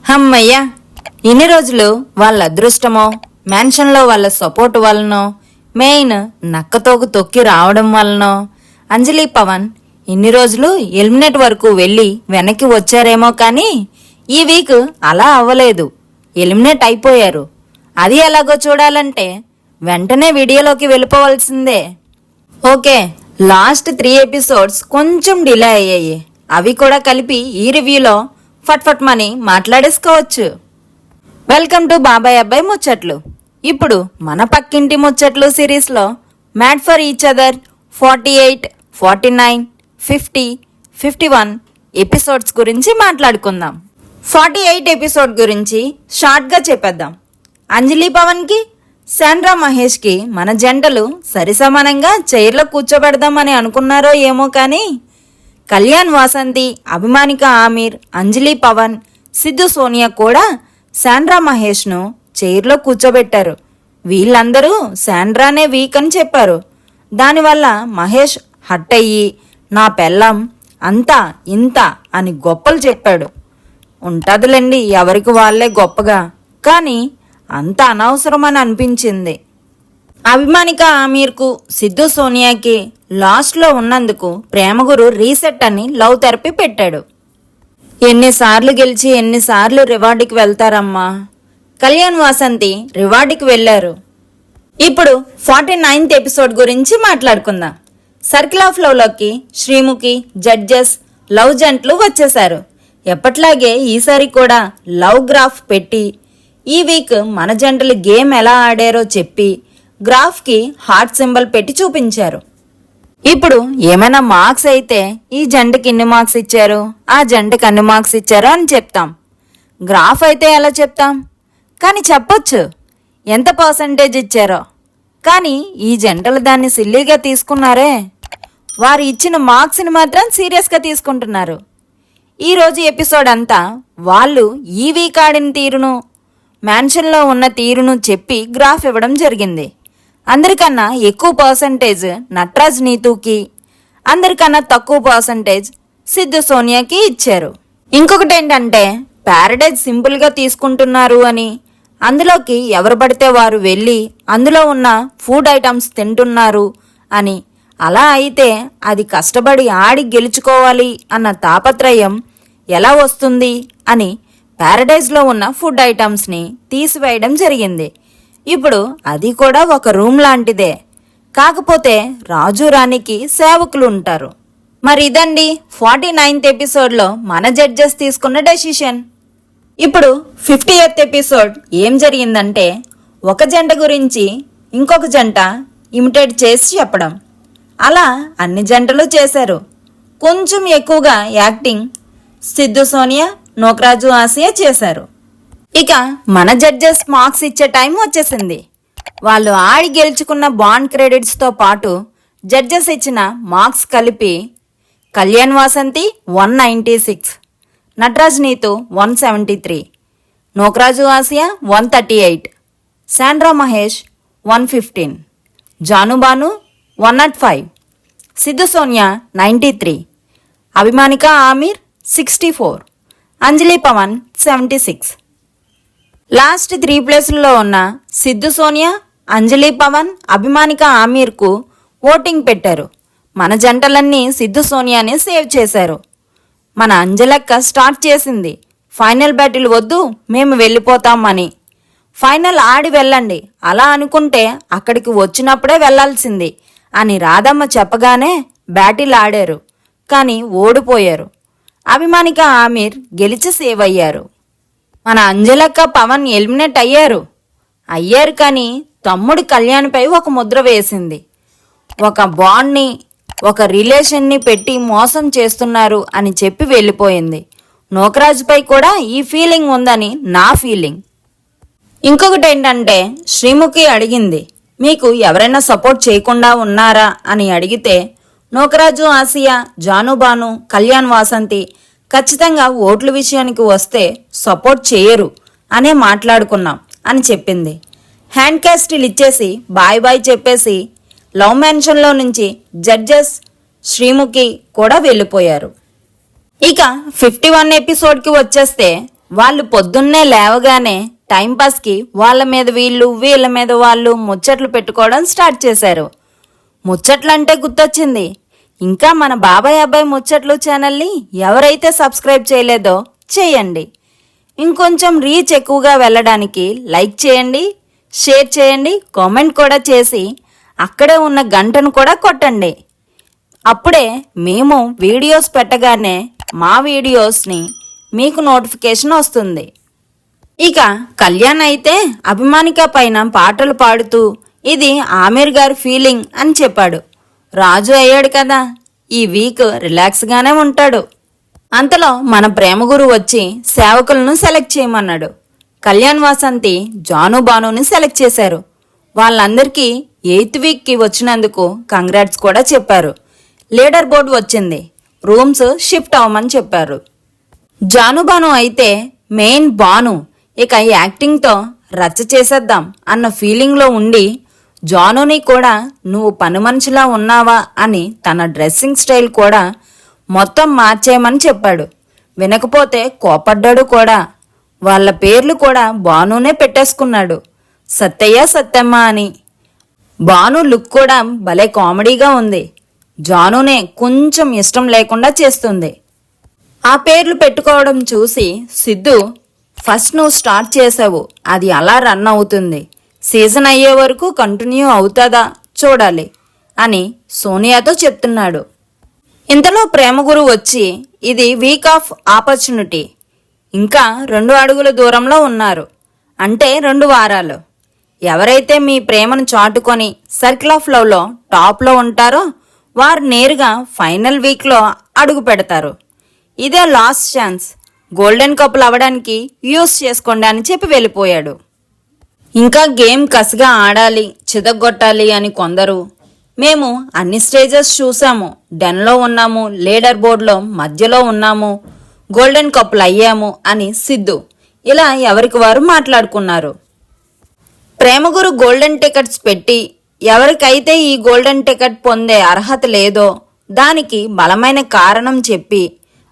హమ్మయ్యా, ఇన్ని రోజులు వాళ్ళ అదృష్టమో మ్యాన్షన్లో వాళ్ళ సపోర్ట్ వలనో మెయిన్ నక్కతోకు తొక్కి రావడం వలనో అంజలి పవన్ ఇన్ని రోజులు ఎలిమినేట్ వరకు వెళ్ళి వెనక్కి వచ్చారేమో కానీ ఈ వీక్ అలా అవ్వలేదు. ఎలిమినేట్ అయిపోయారు. అది ఎలాగో చూడాలంటే వెంటనే వీడియోలోకి వెళ్ళిపోవాల్సిందే. ఓకే, లాస్ట్ 3 ఎపిసోడ్స్ కొంచెం డిలే అయ్యాయి. అవి కూడా కలిపి ఈ రివ్యూలో ఫట్ మని మాట్లాడేసుకోవచ్చు. వెల్కమ్ టు బాబాయ్ అబ్బాయి ముచ్చట్లు. ఇప్పుడు మన పక్కింటి ముచ్చట్లు సిరీస్లో mad for each other 48, 49, 50, 51 episodes గురించి మాట్లాడుకుందాం. 48 ఎపిసోడ్ గురించి షార్ట్గా చెప్పేద్దాం. అంజలి పవన్కి, శాండ్రా మహేష్కి మన జంటలు సరిసమానంగా చైర్లో కూర్చోబెడదామని అనుకున్నారో ఏమో కానీ కళ్యాణ్ వాసంతి, అభిమానిక ఆమీర్, అంజలి పవన్, సిద్ధు సోనియా కూడా శాండ్రా మహేష్ను చైర్లో కూర్చోబెట్టారు. వీళ్ళందరూ శాండ్రానే వీక్ అని చెప్పారు. దానివల్ల మహేష్ హట్ అయ్యి నా పెళ్ళం అంతా ఇంత అని గొప్పలు చెప్పాడు. ఉంటదిలేండి ఎవరికి వాళ్ళే గొప్పగా, కానీ అంత అనవసరమని అనిపించింది. అభిమానిక ఆమీర్కు, సిద్ధు సోనియాకి లాస్ట్లో ఉన్నందుకు ప్రేమగురు రీసెట్ అని లవ్ థెరపీ పెట్టాడు. ఎన్నిసార్లు గెలిచి ఎన్నిసార్లు రివార్డుకి వెళ్తారమ్మా. కళ్యాణ్ వాసంతి రివార్డుకి వెళ్ళారు. ఇప్పుడు 49th ఎపిసోడ్ గురించి మాట్లాడుకుందాం. సర్కిల్ ఆఫ్ లవ్లోకి శ్రీముఖి, జడ్జెస్, లవ్ జంటలు వచ్చేశారు. ఎప్పట్లాగే ఈసారి కూడా లవ్ గ్రాఫ్ పెట్టి ఈ వీక్ మన జంటలు గేమ్ ఎలా ఆడారో చెప్పి గ్రాఫ్కి హార్ట్ సింబల్ పెట్టి చూపించారు. ఇప్పుడు ఏమైనా మార్క్స్ అయితే ఈ జంటకి ఇన్ని మార్క్స్ ఇచ్చారు, ఆ జంటకి అన్ని మార్క్స్ ఇచ్చారు అని చెప్తాం. గ్రాఫ్ అయితే ఎలా చెప్తాం, కానీ చెప్పొచ్చు ఎంత పర్సంటేజ్ ఇచ్చారో. కానీ ఈ జంటలు దాన్ని సిల్లీగా తీసుకున్నారే, వారు ఇచ్చిన మార్క్స్ని మాత్రం సీరియస్గా తీసుకుంటున్నారు. ఈరోజు ఎపిసోడ్ అంతా వాళ్ళు ఈ వీక్ ఆడిన తీరును, మ్యాన్షన్లో ఉన్న తీరును చెప్పి గ్రాఫ్ ఇవ్వడం జరిగింది. అందరికన్నా ఎక్కువ పర్సంటేజ్ నటరాజ్ నీతుకి, అందరికన్నా తక్కువ పర్సంటేజ్ సిద్ధు సోనియాకి ఇచ్చారు. ఇంకొకటి ఏంటంటే ప్యారడైజ్ సింపుల్గా తీసుకుంటున్నారు అని, అందులోకి ఎవరు పడితే వారు వెళ్ళి అందులో ఉన్న ఫుడ్ ఐటమ్స్ తింటున్నారు అని. అలా అయితే అది కష్టపడి ఆడి గెలుచుకోవాలి అన్న తాపత్రయం ఎలా వస్తుంది అని ప్యారడైజ్లో ఉన్న ఫుడ్ ఐటమ్స్ని తీసివేయడం జరిగింది. ఇప్పుడు అది కూడా ఒక రూమ్ లాంటిదే, కాకపోతే రాజు రాణికి సేవకులు ఉంటారు. మరి ఇదండి 49th ఎపిసోడ్లో మన జడ్జెస్ తీసుకున్న డెసిషన్. ఇప్పుడు 50th ఎపిసోడ్ ఏం జరిగిందంటే ఒక జంట గురించి ఇంకొక జంట ఇమిటేట్ చేసి చెప్పడం. అలా అన్ని జంటలు చేశారు. కొంచెం ఎక్కువగా యాక్టింగ్ సిద్ధు సోనియా, నోకరాజు ఆసియా చేశారు. ఇక మన జడ్జెస్ మార్క్స్ ఇచ్చే టైం వచ్చేసింది. వాళ్ళు ఆడి గెలుచుకున్న బాండ్ క్రెడిట్స్తో పాటు జడ్జెస్ ఇచ్చిన మార్క్స్ కలిపి కళ్యాణ్ వాసంతి 196, నటరాజ్ నీతు 173, నోకరాజు ఆసియా 138, శాండ్రా మహేష్ 115, జానుబాను 105, సిద్ధు సోనియా 93, అభిమానిక ఆమీర్ 64, అంజలి పవన్ 76. లాస్ట్ 3 ప్లేసుల్లో ఉన్న సిద్ధు సోనియా, అంజలి పవన్, అభిమానిక ఆమీర్కు ఓటింగ్ పెట్టారు. మన జంటలన్నీ సిద్ధు సోనియాని సేవ్ చేశారు. మన అంజలక్క స్టార్ట్ చేసింది ఫైనల్ బ్యాటిల్ వద్దు మేము వెళ్ళిపోతామని. ఫైనల్ ఆడి వెళ్ళండి, అలా అనుకుంటే అక్కడికి వచ్చినప్పుడే వెళ్లాల్సింది అని రాధమ్మ చెప్పగానే బ్యాటిల్ ఆడారు, కానీ ఓడిపోయారు. అభిమానిక ఆమీర్ గెలిచి సేవ్ అయ్యారు. మన అంజలక్క పవన్ ఎలిమినేట్ అయ్యారు కానీ తమ్ముడు కళ్యాణ్పై ఒక ముద్ర వేసింది. ఒక బాండ్ని, ఒక రిలేషన్ని పెట్టి మోసం చేస్తున్నారు అని చెప్పి వెళ్ళిపోయింది. నోకరాజుపై కూడా ఈ ఫీలింగ్ ఉందని నా ఫీలింగ్. ఇంకొకటి ఏంటంటే శ్రీముఖి అడిగింది, మీకు ఎవరైనా సపోర్ట్ చేయకుండా ఉన్నారా అని అడిగితే నోకరాజు ఆసియా, జానుబాను, కళ్యాణ్ వాసంతి ఖచ్చితంగా ఓట్ల విషయానికి వస్తే సపోర్ట్ చేయరు అనే మాట్లాడుకున్నాం అని చెప్పింది. హ్యాండ్ క్యాస్టిల్ ఇచ్చేసి బాయ్ బాయ్ చెప్పేసి లవ్ మ్యాన్షన్లో నుంచి జడ్జెస్ శ్రీముఖి కూడా వెళ్ళిపోయారు. ఇక 51 ఎపిసోడ్కి వచ్చేస్తే వాళ్ళు పొద్దున్నే లేవగానే టైంపాస్కి వాళ్ళ మీద వీళ్ళు వీళ్ళ మీద వాళ్ళు ముచ్చట్లు పెట్టుకోవడం స్టార్ట్ చేశారు. ముచ్చట్లంటే గుర్తొచ్చింది, ఇంకా మన బాబాయ్ అబ్బాయి ముచ్చట్లు ఛానల్ని ఎవరైతే సబ్స్క్రైబ్ చేయలేదో చేయండి. ఇంకొంచెం రీచ్ ఎక్కువగా వెళ్ళడానికి లైక్ చేయండి, షేర్ చేయండి, కామెంట్ కూడా చేసి అక్కడే ఉన్న గంటను కూడా కొట్టండి. అప్పుడే మేము వీడియోస్ పెట్టగానే మా వీడియోస్ని మీకు నోటిఫికేషన్ వస్తుంది. ఇక కళ్యాణ్ అయితే అభిమానిక పైన పాటలు పాడుతూ ఇది ఆమీర్ గారి ఫీలింగ్ అని చెప్పాడు. రాజు అయ్యాడు కదా, ఈ వీక్ రిలాక్స్గానే ఉంటాడు. అంతలో మన ప్రేమగురు వచ్చి సేవకులను సెలెక్ట్ చేయమన్నాడు. కళ్యాణ్ వాసంతి జాను బానుని సెలెక్ట్ చేశారు. వాళ్ళందరికీ 8th వీక్కి వచ్చినందుకు కంగ్రాట్స్ కూడా చెప్పారు. లీడర్ బోర్డు వచ్చింది, రూమ్స్ షిఫ్ట్ అవ్వమని చెప్పారు. జాను బాను అయితే మెయిన్ బాను ఇక యాక్టింగ్తో రచ్చ చేసేద్దాం అన్న ఫీలింగ్లో ఉండి జానుని కూడా నువ్వు పని మనిషిలా ఉన్నావా అని తన డ్రెస్సింగ్ స్టైల్ కూడా మొత్తం మార్చేయమని చెప్పాడు. వినకపోతే కోపడ్డాడు కూడా. వాళ్ళ పేర్లు కూడా బానునే పెట్టేసుకున్నాడు, సత్తయ్య సత్తమ్మ అని. బాను లుక్ కూడా భలే కామెడీగా ఉంది. జానునే కొంచెం ఇష్టం లేకుండా చేస్తుంది. ఆ పేర్లు పెట్టుకోవడం చూసి సిద్ధు, ఫస్ట్ నువ్వు స్టార్ట్ చేసావు, అది అలా రన్ అవుతుంది, సీజన్ అయ్యే వరకు కంటిన్యూ అవుతుందా చూడాలి అని సోనియాతో చెప్తున్నాడు. ఇంతలో ప్రేమగురు వచ్చి ఇది వీక్ ఆఫ్ ఆపర్చునిటీ, ఇంకా 2 అడుగుల దూరంలో ఉన్నారు, అంటే 2 వారాలు. ఎవరైతే మీ ప్రేమను చాటుకొని సర్కిల్ ఆఫ్ లవ్లో టాప్లో ఉంటారో వారు నేరుగా ఫైనల్ వీక్లో అడుగు పెడతారు. ఇదే లాస్ట్ ఛాన్స్, గోల్డెన్ కప్పులు అవ్వడానికి యూస్ చేసుకోండి అని చెప్పి వెళ్ళిపోయాడు. ఇంకా గేమ్ కసిగా ఆడాలి, చితగొట్టాలి అని కొందరు, మేము అన్ని స్టేజెస్ చూసాము, డెన్లో ఉన్నాము, లీడర్ బోర్డులో మధ్యలో ఉన్నాము, గోల్డెన్ కప్పులు అయ్యాము అని సిద్ధు ఇలా ఎవరికి వారు మాట్లాడుకున్నారు. ప్రేమగురు గోల్డెన్ టికెట్స్ పెట్టి ఎవరికైతే ఈ గోల్డెన్ టికెట్ పొందే అర్హత లేదో దానికి బలమైన కారణం చెప్పి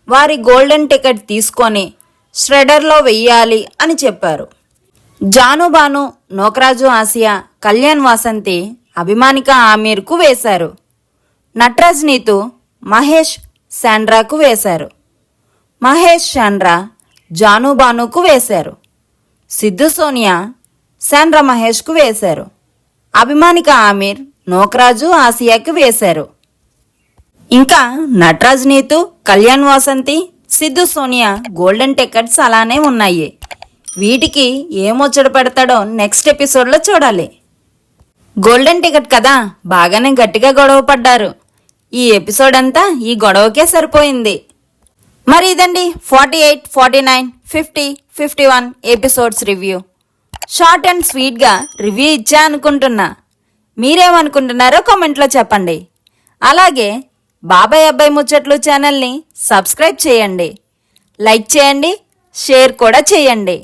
వారి గోల్డెన్ టికెట్ తీసుకొని ష్రెడర్లో వెయ్యాలి అని చెప్పారు. జాను బాను, నోకరాజు ఆసియా, కళ్యాణ్ వాసంతి అభిమానిక ఆమీర్కు వేశారు. నటరాజ్ నీతు మహేష్ శాండ్రాకు వేశారు. మహేష్ శాండ్రా జాను బానుకు వేశారు. సిద్ధు సోనియా శాండ్రా మహేష్కు వేశారు. అభిమానిక ఆమీర్ నోకరాజు ఆసియాకి వేశారు. ఇంకా నటరాజ్ నీతు, కళ్యాణ్ వాసంతి, సిద్ధు సోనియా గోల్డెన్ టికెట్స్ అలానే ఉన్నాయి. వీటికి ఏమొచ్చట పెడతాడో నెక్స్ట్ ఎపిసోడ్లో చూడాలి. గోల్డెన్ టికెట్ కదా, బాగానే గట్టిగా గొడవ పడ్డారు. ఈ ఎపిసోడ్ అంతా ఈ గొడవకే సరిపోయింది. మరి ఇదండి 48, 49, 50, 51 ఎపిసోడ్స్ రివ్యూ. షార్ట్ అండ్ స్వీట్గా రివ్యూ ఇచ్చా అనుకుంటున్నా. మీరేమనుకుంటున్నారో కామెంట్లో చెప్పండి. అలాగే బాబాయ్ అబ్బాయి ముచ్చట్లు ఛానల్ని సబ్స్క్రైబ్ చేయండి, లైక్ చేయండి, షేర్ కూడా చేయండి.